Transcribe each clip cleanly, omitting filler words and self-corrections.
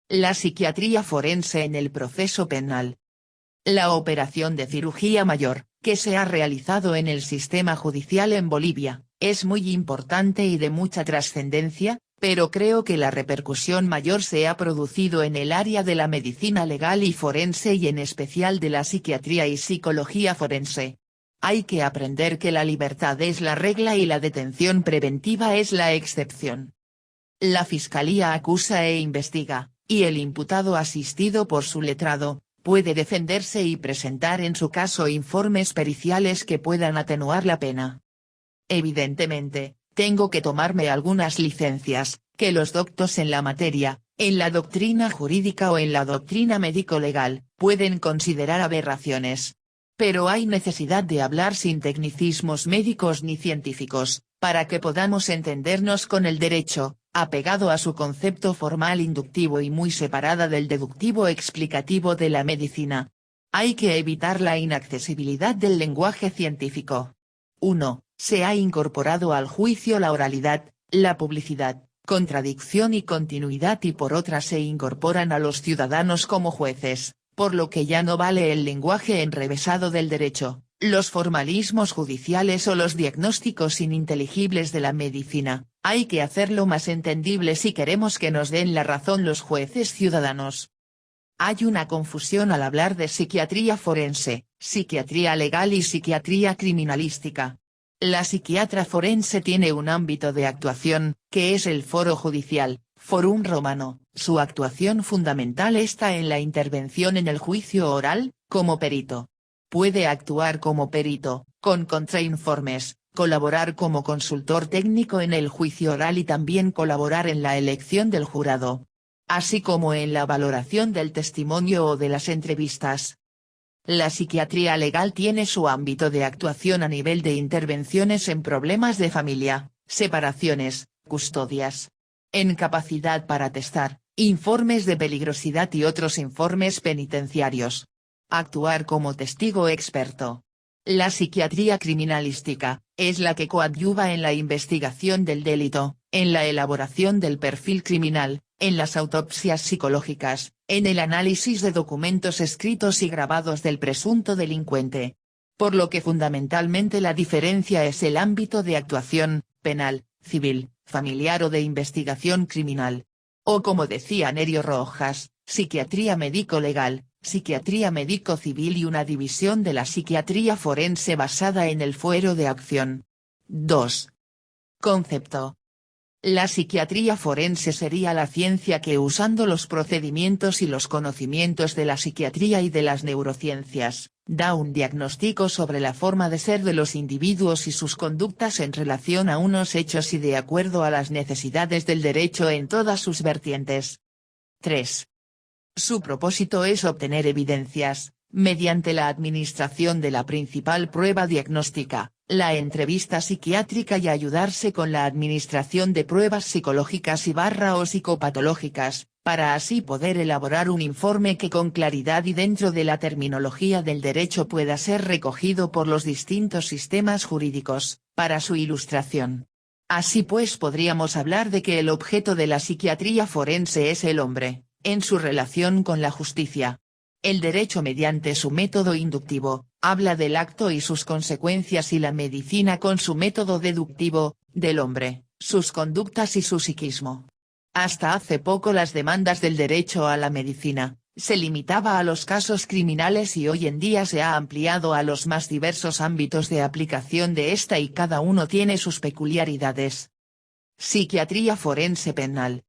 La psiquiatría forense en el proceso penal. La operación de cirugía mayor, que se ha realizado en el sistema judicial en Bolivia, es muy importante y de mucha trascendencia, pero creo que la repercusión mayor se ha producido en el área de la medicina legal y forense y en especial de la psiquiatría y psicología forense. Hay que aprender que la libertad es la regla y la detención preventiva es la excepción. La Fiscalía acusa e investiga, y el imputado asistido por su letrado, puede defenderse y presentar en su caso informes periciales que puedan atenuar la pena. Evidentemente, tengo que tomarme algunas licencias, que los doctos en la materia, en la doctrina jurídica o en la doctrina médico-legal, pueden considerar aberraciones. Pero hay necesidad de hablar sin tecnicismos médicos ni científicos, para que podamos entendernos con el derecho, apegado a su concepto formal inductivo y muy separada del deductivo explicativo de la medicina. Hay que evitar la inaccesibilidad del lenguaje científico. 1. Se ha incorporado al juicio la oralidad, la publicidad, contradicción y continuidad y por otra se incorporan a los ciudadanos como jueces, por lo que ya no vale el lenguaje enrevesado del derecho, los formalismos judiciales o los diagnósticos ininteligibles de la medicina, hay que hacerlo más entendible si queremos que nos den la razón los jueces ciudadanos. Hay una confusión al hablar de psiquiatría forense, psiquiatría legal y psiquiatría criminalística. La psiquiatra forense tiene un ámbito de actuación, que es el foro judicial, forum romano, su actuación fundamental está en la intervención en el juicio oral, como perito. Puede actuar como perito, con contrainformes, colaborar como consultor técnico en el juicio oral y también colaborar en la elección del jurado, así como en la valoración del testimonio o de las entrevistas. La psiquiatría legal tiene su ámbito de actuación a nivel de intervenciones en problemas de familia, separaciones, custodias, incapacidad para testar, informes de peligrosidad y otros informes penitenciarios. Actuar como testigo experto. La psiquiatría criminalística, es la que coadyuva en la investigación del delito, en la elaboración del perfil criminal, en las autopsias psicológicas, en el análisis de documentos escritos y grabados del presunto delincuente. Por lo que fundamentalmente la diferencia es el ámbito de actuación, penal, civil, familiar o de investigación criminal. O como decía Nerio Rojas, psiquiatría médico-legal, psiquiatría médico-civil y una división de la psiquiatría forense basada en el fuero de acción. 2. Concepto. La psiquiatría forense sería la ciencia que usando los procedimientos y los conocimientos de la psiquiatría y de las neurociencias, da un diagnóstico sobre la forma de ser de los individuos y sus conductas en relación a unos hechos y de acuerdo a las necesidades del derecho en todas sus vertientes. 3. Su propósito es obtener evidencias, mediante la administración de la principal prueba diagnóstica, la entrevista psiquiátrica y ayudarse con la administración de pruebas psicológicas o psicopatológicas, para así poder elaborar un informe que con claridad y dentro de la terminología del derecho pueda ser recogido por los distintos sistemas jurídicos, para su ilustración. Así pues podríamos hablar de que el objeto de la psiquiatría forense es el hombre, en su relación con la justicia. El derecho mediante su método inductivo, habla del acto y sus consecuencias y la medicina con su método deductivo, del hombre, sus conductas y su psiquismo. Hasta hace poco las demandas del derecho a la medicina, se limitaba a los casos criminales y hoy en día se ha ampliado a los más diversos ámbitos de aplicación de esta y cada uno tiene sus peculiaridades. Psiquiatría forense penal.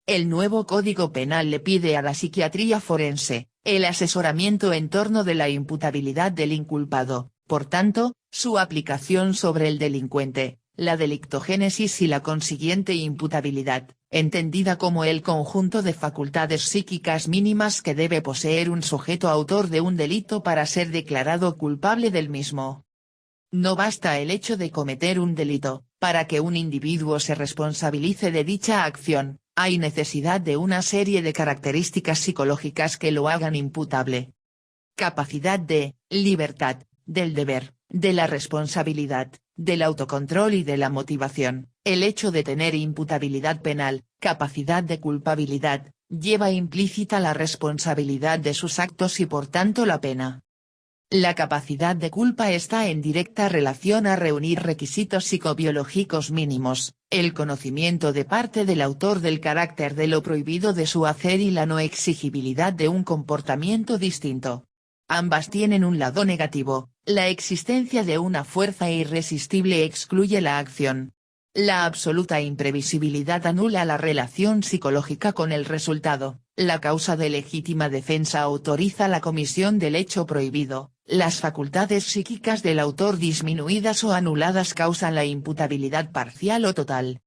El nuevo Código Penal le pide a la psiquiatría forense, el asesoramiento en torno de la imputabilidad del inculpado, por tanto, su aplicación sobre el delincuente, la delictogénesis y la consiguiente imputabilidad, entendida como el conjunto de facultades psíquicas mínimas que debe poseer un sujeto autor de un delito para ser declarado culpable del mismo. No basta el hecho de cometer un delito, para que un individuo se responsabilice de dicha acción. Hay necesidad de una serie de características psicológicas que lo hagan imputable. Capacidad de libertad, del deber, de la responsabilidad, del autocontrol y de la motivación, el hecho de tener imputabilidad penal, capacidad de culpabilidad, lleva implícita la responsabilidad de sus actos y por tanto la pena. La capacidad de culpa está en directa relación a reunir requisitos psicobiológicos mínimos, el conocimiento de parte del autor del carácter de lo prohibido de su hacer y la no exigibilidad de un comportamiento distinto. Ambas tienen un lado negativo, la existencia de una fuerza irresistible excluye la acción. La absoluta imprevisibilidad anula la relación psicológica con el resultado, la causa de legítima defensa autoriza la comisión del hecho prohibido, las facultades psíquicas del autor disminuidas o anuladas causan la imputabilidad parcial o total.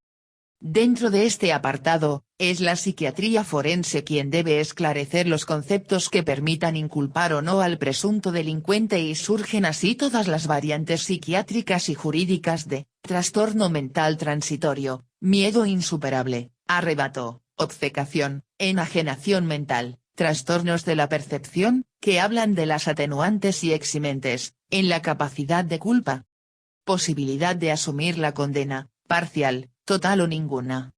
Dentro de este apartado, es la psiquiatría forense quien debe esclarecer los conceptos que permitan inculpar o no al presunto delincuente y surgen así todas las variantes psiquiátricas y jurídicas de trastorno mental transitorio, miedo insuperable, arrebato, obcecación, enajenación mental, trastornos de la percepción, que hablan de las atenuantes y eximentes, en la capacidad de culpa. Posibilidad de asumir la condena, parcial, total o ninguna.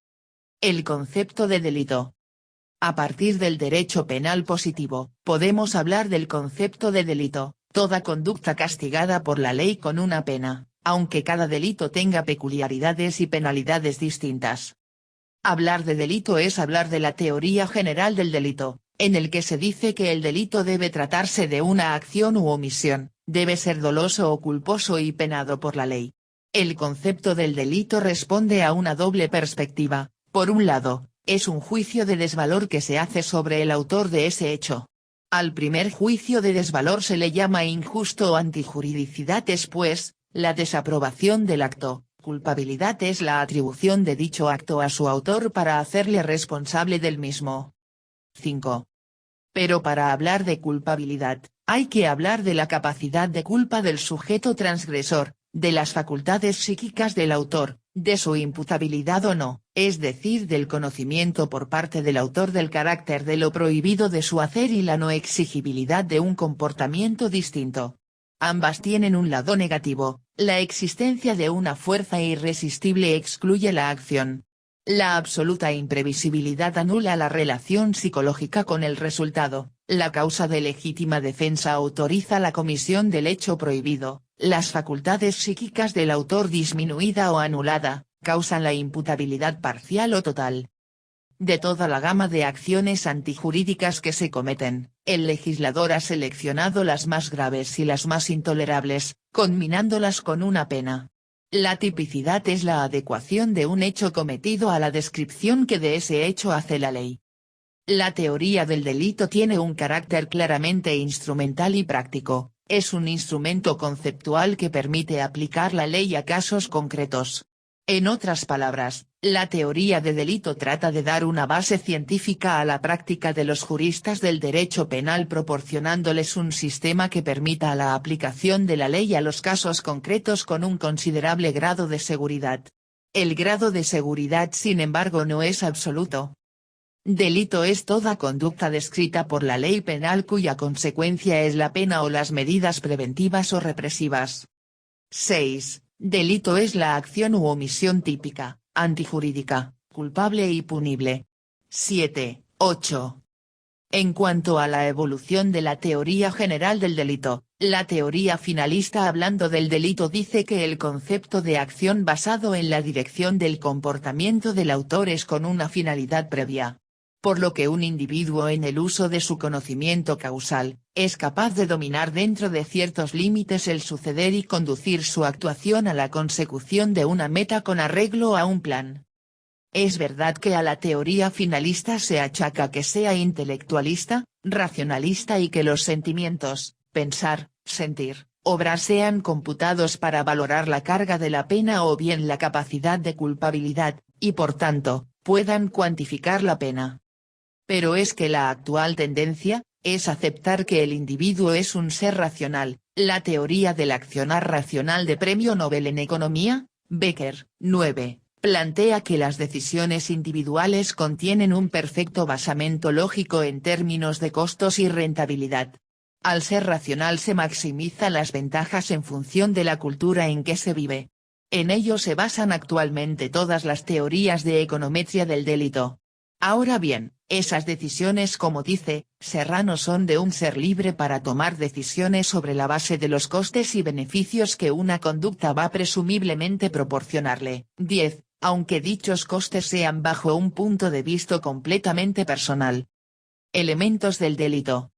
El concepto de delito. A partir del derecho penal positivo, podemos hablar del concepto de delito, toda conducta castigada por la ley con una pena, aunque cada delito tenga peculiaridades y penalidades distintas. Hablar de delito es hablar de la teoría general del delito, en el que se dice que el delito debe tratarse de una acción u omisión, debe ser doloso o culposo y penado por la ley. El concepto del delito responde a una doble perspectiva, por un lado, es un juicio de desvalor que se hace sobre el autor de ese hecho. Al primer juicio de desvalor se le llama injusto o antijuridicidad, es pues, la desaprobación del acto, culpabilidad es la atribución de dicho acto a su autor para hacerle responsable del mismo. 5. Pero para hablar de culpabilidad, hay que hablar de la capacidad de culpa del sujeto transgresor, de las facultades psíquicas del autor, de su imputabilidad o no, es decir del conocimiento por parte del autor del carácter de lo prohibido de su hacer y la no exigibilidad de un comportamiento distinto. Ambas tienen un lado negativo, la existencia de una fuerza irresistible excluye la acción. La absoluta imprevisibilidad anula la relación psicológica con el resultado, la causa de legítima defensa autoriza la comisión del hecho prohibido, las facultades psíquicas del autor disminuida o anulada, causan la imputabilidad parcial o total. De toda la gama de acciones antijurídicas que se cometen, el legislador ha seleccionado las más graves y las más intolerables, conminándolas con una pena. La tipicidad es la adecuación de un hecho cometido a la descripción que de ese hecho hace la ley. La teoría del delito tiene un carácter claramente instrumental y práctico, es un instrumento conceptual que permite aplicar la ley a casos concretos. En otras palabras, la teoría de delito trata de dar una base científica a la práctica de los juristas del derecho penal proporcionándoles un sistema que permita la aplicación de la ley a los casos concretos con un considerable grado de seguridad. El grado de seguridad sin embargo no es absoluto. Delito es toda conducta descrita por la ley penal cuya consecuencia es la pena o las medidas preventivas o represivas. 6. Delito es la acción u omisión típica, antijurídica, culpable y punible. 7, 8. En cuanto a la evolución de la teoría general del delito, la teoría finalista hablando del delito dice que el concepto de acción basado en la dirección del comportamiento del autor es con una finalidad previa. Por lo que un individuo en el uso de su conocimiento causal, es capaz de dominar dentro de ciertos límites el suceder y conducir su actuación a la consecución de una meta con arreglo a un plan. Es verdad que a la teoría finalista se achaca que sea intelectualista, racionalista y que los sentimientos, pensar, sentir, obrar sean computados para valorar la carga de la pena o bien la capacidad de culpabilidad, y por tanto, puedan cuantificar la pena. Pero es que la actual tendencia, es aceptar que el individuo es un ser racional, la teoría del accionar racional de Premio Nobel en Economía, Becker, 9, plantea que las decisiones individuales contienen un perfecto basamento lógico en términos de costos y rentabilidad. Al ser racional se maximiza las ventajas en función de la cultura en que se vive. En ello se basan actualmente todas las teorías de econometría del delito. Ahora bien, esas decisiones, como dice Serrano, son de un ser libre para tomar decisiones sobre la base de los costes y beneficios que una conducta va presumiblemente proporcionarle. 10. Aunque dichos costes sean bajo un punto de vista completamente personal. Elementos del delito.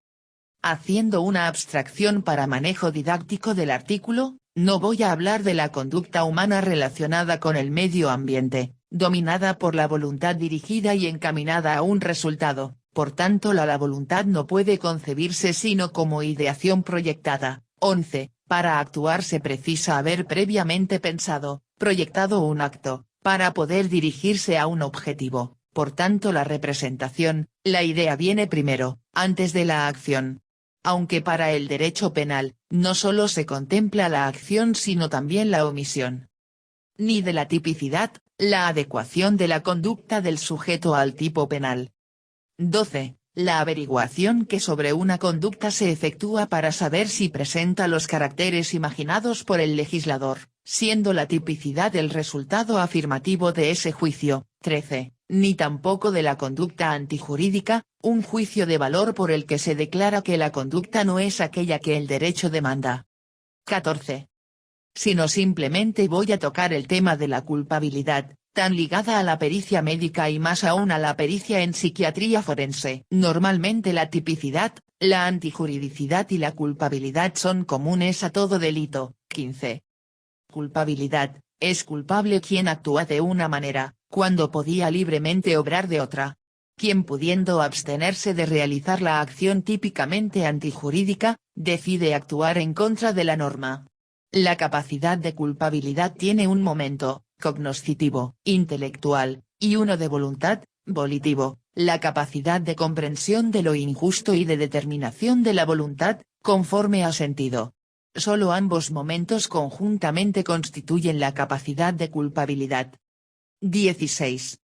Haciendo una abstracción para manejo didáctico del artículo, no voy a hablar de la conducta humana relacionada con el medio ambiente, dominada por la voluntad dirigida y encaminada a un resultado, por tanto la voluntad no puede concebirse sino como ideación proyectada. 11. Para actuar se precisa haber previamente pensado, proyectado un acto, para poder dirigirse a un objetivo, por tanto la representación, la idea viene primero, antes de la acción. Aunque para el derecho penal, no solo se contempla la acción sino también la omisión. Ni de la tipicidad, la adecuación de la conducta del sujeto al tipo penal. 12. La averiguación que sobre una conducta se efectúa para saber si presenta los caracteres imaginados por el legislador, siendo la tipicidad el resultado afirmativo de ese juicio. 13. Ni tampoco de la conducta antijurídica, un juicio de valor por el que se declara que la conducta no es aquella que el derecho demanda. 14. Sino simplemente voy a tocar el tema de la culpabilidad, tan ligada a la pericia médica y más aún a la pericia en psiquiatría forense. Normalmente la tipicidad, la antijuridicidad y la culpabilidad son comunes a todo delito. 15. Culpabilidad, es culpable quien actúa de una manera, cuando podía libremente obrar de otra. Quien pudiendo abstenerse de realizar la acción típicamente antijurídica, decide actuar en contra de la norma. La capacidad de culpabilidad tiene un momento, cognoscitivo, intelectual, y uno de voluntad, volitivo, la capacidad de comprensión de lo injusto y de determinación de la voluntad, conforme a sentido. Solo ambos momentos conjuntamente constituyen la capacidad de culpabilidad. 16.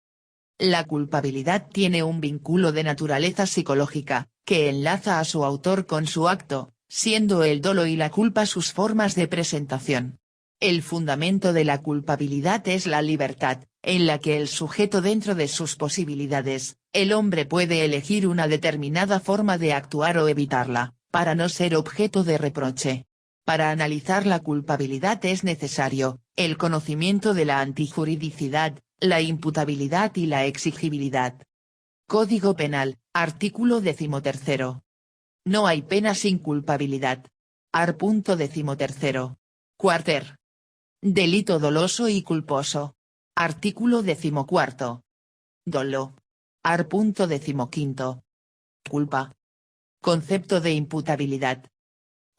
La culpabilidad tiene un vínculo de naturaleza psicológica, que enlaza a su autor con su acto, siendo el dolo y la culpa sus formas de presentación. El fundamento de la culpabilidad es la libertad, en la que el sujeto dentro de sus posibilidades, el hombre puede elegir una determinada forma de actuar o evitarla, para no ser objeto de reproche. Para analizar la culpabilidad es necesario, el conocimiento de la antijuridicidad, la imputabilidad y la exigibilidad. Código Penal, artículo 13. No hay pena sin culpabilidad. Art. 13. Quarter. Delito doloso y culposo. Artículo 14. Dolo. Art. 15. Culpa. Concepto de imputabilidad.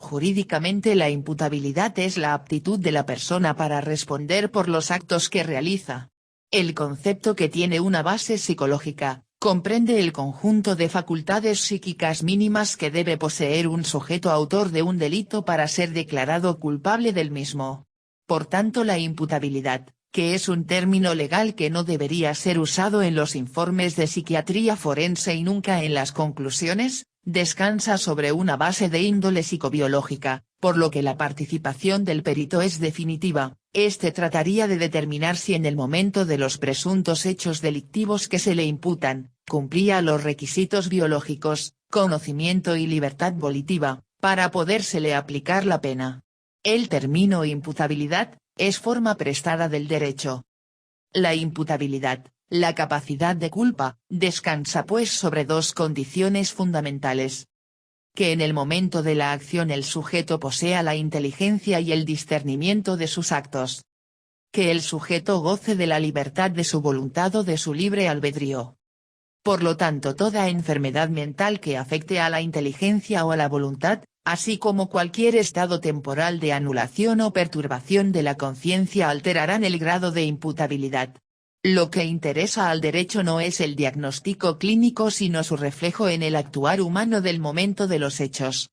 Jurídicamente la imputabilidad es la aptitud de la persona para responder por los actos que realiza. El concepto, que tiene una base psicológica, comprende el conjunto de facultades psíquicas mínimas que debe poseer un sujeto autor de un delito para ser declarado culpable del mismo. Por tanto, la imputabilidad, que es un término legal que no debería ser usado en los informes de psiquiatría forense y nunca en las conclusiones, descansa sobre una base de índole psicobiológica, por lo que la participación del perito es definitiva. Este trataría de determinar si en el momento de los presuntos hechos delictivos que se le imputan, cumplía los requisitos biológicos, conocimiento y libertad volitiva, para podérsele aplicar la pena. El término imputabilidad, es forma prestada del derecho. La imputabilidad, la capacidad de culpa, descansa pues sobre dos condiciones fundamentales. Que en el momento de la acción el sujeto posea la inteligencia y el discernimiento de sus actos. Que el sujeto goce de la libertad de su voluntad o de su libre albedrío. Por lo tanto, toda enfermedad mental que afecte a la inteligencia o a la voluntad, así como cualquier estado temporal de anulación o perturbación de la conciencia, alterarán el grado de imputabilidad. Lo que interesa al derecho no es el diagnóstico clínico sino su reflejo en el actuar humano del momento de los hechos.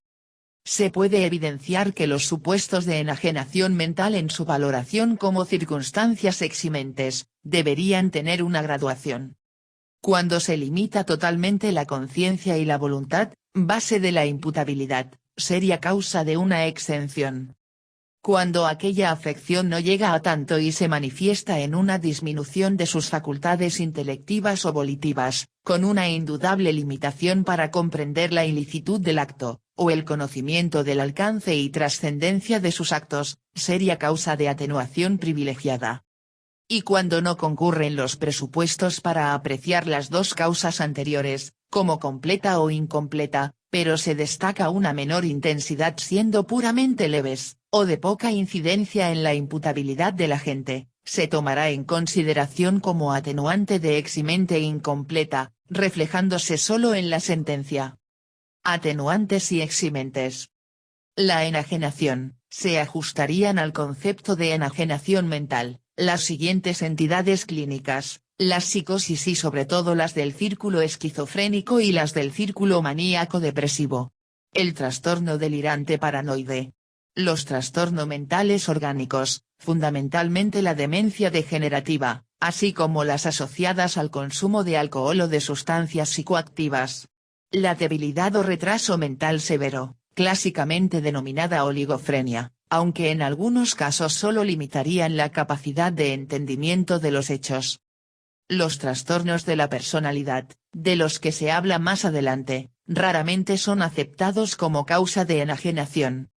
Se puede evidenciar que los supuestos de enajenación mental en su valoración como circunstancias eximentes, deberían tener una graduación. Cuando se limita totalmente la conciencia y la voluntad, base de la imputabilidad, seria causa de una exención. Cuando aquella afección no llega a tanto y se manifiesta en una disminución de sus facultades intelectivas o volitivas, con una indudable limitación para comprender la ilicitud del acto, o el conocimiento del alcance y trascendencia de sus actos, seria causa de atenuación privilegiada. Y cuando no concurren los presupuestos para apreciar las dos causas anteriores, como completa o incompleta, pero se destaca una menor intensidad siendo puramente leves, o de poca incidencia en la imputabilidad del agente, se tomará en consideración como atenuante de eximente incompleta, reflejándose solo en la sentencia. Atenuantes y eximentes. La enajenación, se ajustarían al concepto de enajenación mental, las siguientes entidades clínicas, las psicosis y sobre todo las del círculo esquizofrénico y las del círculo maníaco-depresivo. El trastorno delirante paranoide. Los trastornos mentales orgánicos, fundamentalmente la demencia degenerativa, así como las asociadas al consumo de alcohol o de sustancias psicoactivas. La debilidad o retraso mental severo, clásicamente denominada oligofrenia, aunque en algunos casos solo limitarían la capacidad de entendimiento de los hechos. Los trastornos de la personalidad, de los que se habla más adelante, raramente son aceptados como causa de enajenación.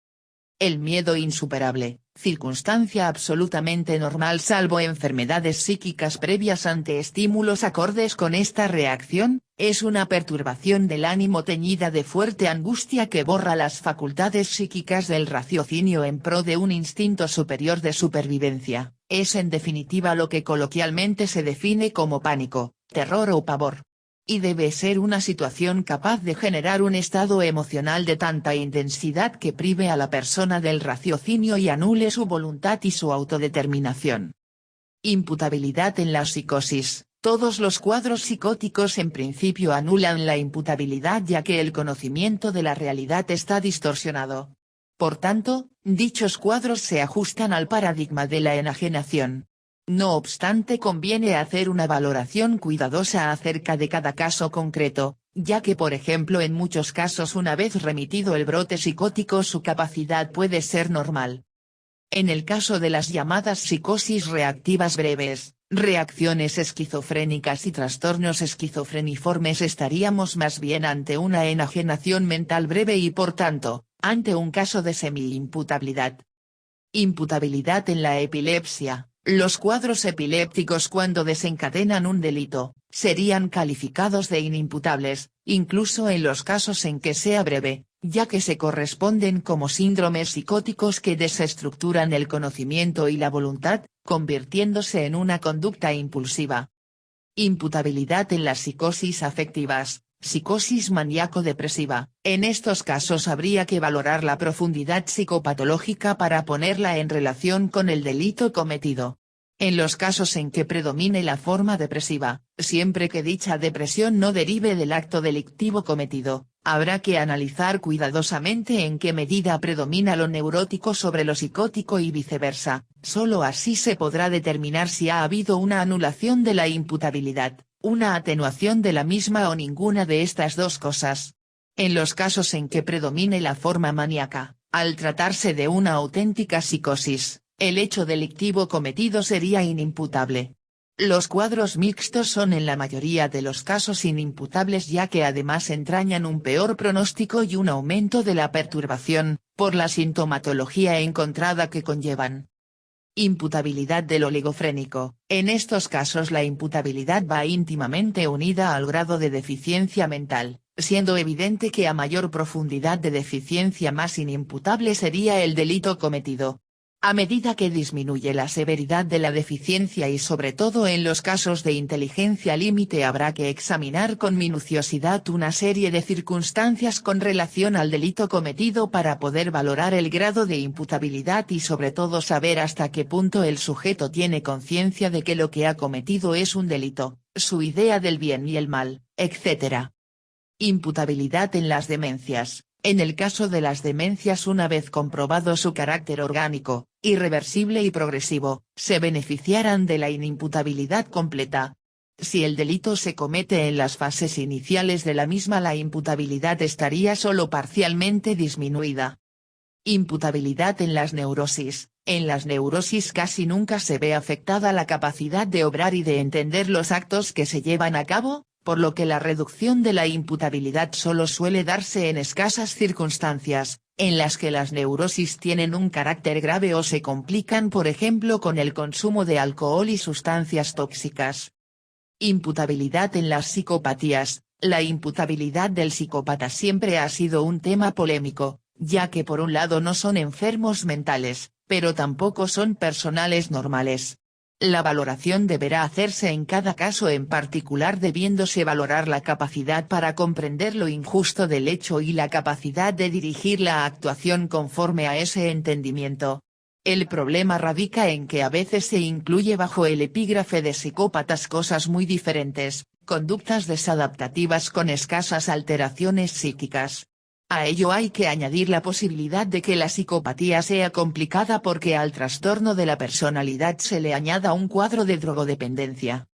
El miedo insuperable, circunstancia absolutamente normal salvo enfermedades psíquicas previas ante estímulos acordes con esta reacción, es una perturbación del ánimo teñida de fuerte angustia que borra las facultades psíquicas del raciocinio en pro de un instinto superior de supervivencia, es en definitiva lo que coloquialmente se define como pánico, terror o pavor. Y debe ser una situación capaz de generar un estado emocional de tanta intensidad que prive a la persona del raciocinio y anule su voluntad y su autodeterminación. Imputabilidad en la psicosis. Todos los cuadros psicóticos en principio anulan la imputabilidad ya que el conocimiento de la realidad está distorsionado. Por tanto, dichos cuadros se ajustan al paradigma de la enajenación. No obstante conviene hacer una valoración cuidadosa acerca de cada caso concreto, ya que por ejemplo en muchos casos una vez remitido el brote psicótico su capacidad puede ser normal. En el caso de las llamadas psicosis reactivas breves, reacciones esquizofrénicas y trastornos esquizofreniformes estaríamos más bien ante una enajenación mental breve y por tanto, ante un caso de semi-imputabilidad. Imputabilidad en la epilepsia. Los cuadros epilépticos cuando desencadenan un delito, serían calificados de inimputables, incluso en los casos en que sea breve, ya que se corresponden como síndromes psicóticos que desestructuran el conocimiento y la voluntad, convirtiéndose en una conducta impulsiva. Imputabilidad en las psicosis afectivas. Psicosis maníaco-depresiva, en estos casos habría que valorar la profundidad psicopatológica para ponerla en relación con el delito cometido. En los casos en que predomine la forma depresiva, siempre que dicha depresión no derive del acto delictivo cometido, habrá que analizar cuidadosamente en qué medida predomina lo neurótico sobre lo psicótico y viceversa, solo así se podrá determinar si ha habido una anulación de la imputabilidad, una atenuación de la misma o ninguna de estas dos cosas. En los casos en que predomine la forma maníaca, al tratarse de una auténtica psicosis, el hecho delictivo cometido sería inimputable. Los cuadros mixtos son en la mayoría de los casos inimputables ya que además entrañan un peor pronóstico y un aumento de la perturbación, por la sintomatología encontrada que conllevan. Imputabilidad del oligofrénico. En estos casos la imputabilidad va íntimamente unida al grado de deficiencia mental, siendo evidente que a mayor profundidad de deficiencia más inimputable sería el delito cometido. A medida que disminuye la severidad de la deficiencia y sobre todo en los casos de inteligencia límite habrá que examinar con minuciosidad una serie de circunstancias con relación al delito cometido para poder valorar el grado de imputabilidad y sobre todo saber hasta qué punto el sujeto tiene conciencia de que lo que ha cometido es un delito, su idea del bien y el mal, etc. Imputabilidad en las demencias. En el caso de las demencias una vez comprobado su carácter orgánico, irreversible y progresivo, se beneficiarán de la inimputabilidad completa. Si el delito se comete en las fases iniciales de la misma la imputabilidad estaría solo parcialmente disminuida. Imputabilidad en las neurosis. En las neurosis casi nunca se ve afectada la capacidad de obrar y de entender los actos que se llevan a cabo, por lo que la reducción de la imputabilidad solo suele darse en escasas circunstancias, en las que las neurosis tienen un carácter grave o se complican por ejemplo con el consumo de alcohol y sustancias tóxicas. Imputabilidad en las psicopatías. La imputabilidad del psicópata siempre ha sido un tema polémico, ya que por un lado no son enfermos mentales, pero tampoco son personales normales. La valoración deberá hacerse en cada caso en particular, debiéndose valorar la capacidad para comprender lo injusto del hecho y la capacidad de dirigir la actuación conforme a ese entendimiento. El problema radica en que a veces se incluye bajo el epígrafe de psicópatas cosas muy diferentes, conductas desadaptativas con escasas alteraciones psíquicas. A ello hay que añadir la posibilidad de que la psicopatía sea complicada porque al trastorno de la personalidad se le añada un cuadro de drogodependencia.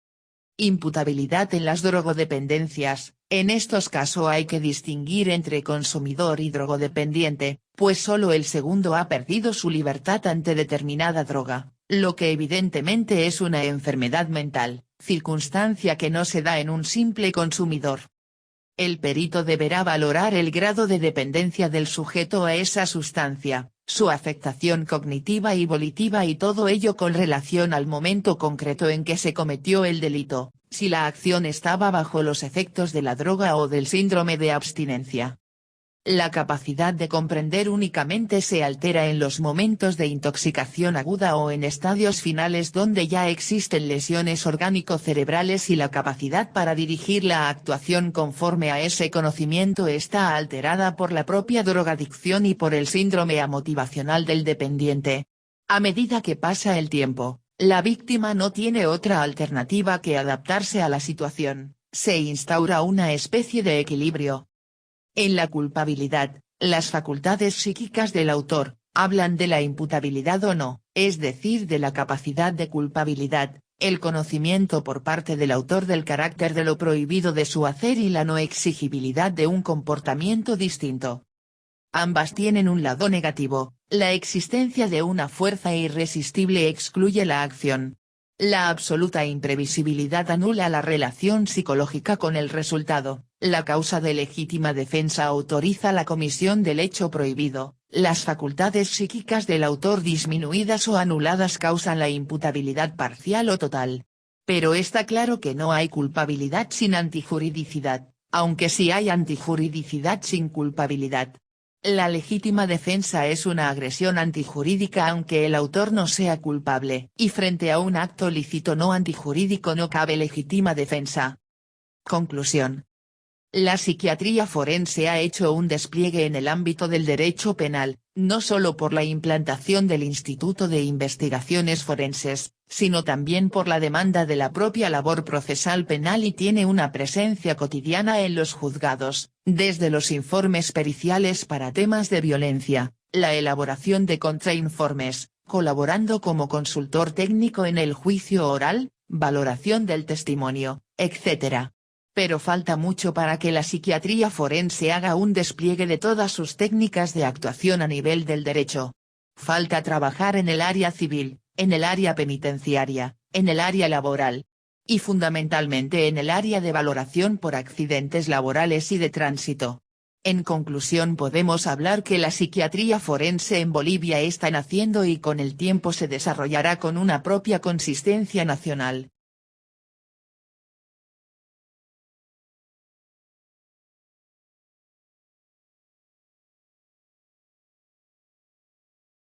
Imputabilidad en las drogodependencias. En estos casos hay que distinguir entre consumidor y drogodependiente, pues solo el segundo ha perdido su libertad ante determinada droga, lo que evidentemente es una enfermedad mental, circunstancia que no se da en un simple consumidor. El perito deberá valorar el grado de dependencia del sujeto a esa sustancia, su afectación cognitiva y volitiva y todo ello con relación al momento concreto en que se cometió el delito, si la acción estaba bajo los efectos de la droga o del síndrome de abstinencia. La capacidad de comprender únicamente se altera en los momentos de intoxicación aguda o en estadios finales donde ya existen lesiones orgánico-cerebrales y la capacidad para dirigir la actuación conforme a ese conocimiento está alterada por la propia drogadicción y por el síndrome amotivacional del dependiente. A medida que pasa el tiempo, la víctima no tiene otra alternativa que adaptarse a la situación, se instaura una especie de equilibrio. En la culpabilidad, las facultades psíquicas del autor, hablan de la imputabilidad o no, es decir de la capacidad de culpabilidad, el conocimiento por parte del autor del carácter de lo prohibido de su hacer y la no exigibilidad de un comportamiento distinto. Ambas tienen un lado negativo, la existencia de una fuerza irresistible excluye la acción. La absoluta imprevisibilidad anula la relación psicológica con el resultado, la causa de legítima defensa autoriza la comisión del hecho prohibido, las facultades psíquicas del autor disminuidas o anuladas causan la imputabilidad parcial o total. Pero está claro que no hay culpabilidad sin antijuridicidad, aunque sí hay antijuridicidad sin culpabilidad. La legítima defensa es una agresión antijurídica aunque el autor no sea culpable, y frente a un acto lícito no antijurídico no cabe legítima defensa. Conclusión. La psiquiatría forense ha hecho un despliegue en el ámbito del derecho penal, no solo por la implantación del Instituto de Investigaciones Forenses, sino también por la demanda de la propia labor procesal penal y tiene una presencia cotidiana en los juzgados, desde los informes periciales para temas de violencia, la elaboración de contrainformes, colaborando como consultor técnico en el juicio oral, valoración del testimonio, etc. Pero falta mucho para que la psiquiatría forense haga un despliegue de todas sus técnicas de actuación a nivel del derecho. Falta trabajar en el área civil, en el área penitenciaria, en el área laboral. Y fundamentalmente en el área de valoración por accidentes laborales y de tránsito. En conclusión podemos hablar que la psiquiatría forense en Bolivia está naciendo y con el tiempo se desarrollará con una propia consistencia nacional.